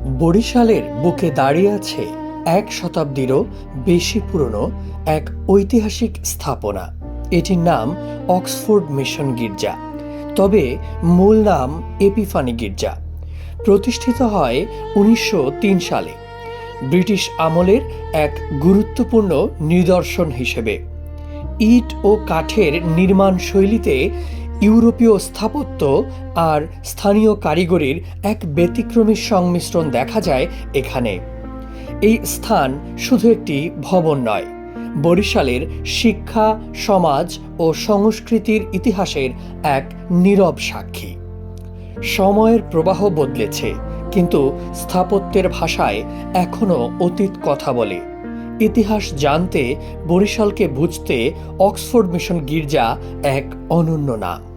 বরিশালের বুকে দাঁড়িয়ে আছে এক শতাব্দীরও বেশি পুরনো এক ঐতিহাসিক স্থাপনা। এটির নাম অক্সফোর্ড মিশন গির্জা, তবে মূল নাম এপিফানি গির্জা। প্রতিষ্ঠিত হয় ১৯০৩ সালে ব্রিটিশ আমলের এক গুরুত্বপূর্ণ নিদর্শন হিসেবে। ইট ও কাঠের নির্মাণ শৈলীতে ইউরোপীয় স্থাপত্য আর স্থানীয় কারিগরির এক ব্যতিক্রমী সংমিশ্রণ দেখা যায় এখানে। এই স্থান শুধু একটি ভবন নয়, বরিশালের শিক্ষা, সমাজ ও সংস্কৃতির ইতিহাসের এক নীরব সাক্ষী। সময়ের প্রবাহ বদলেছে, কিন্তু স্থাপত্যের ভাষায় এখনও অতীত কথা বলে। ইতিহাস জানতে, বরিশালকে বুঝতে অক্সফোর্ড মিশন গির্জা এক অনন্য নাম।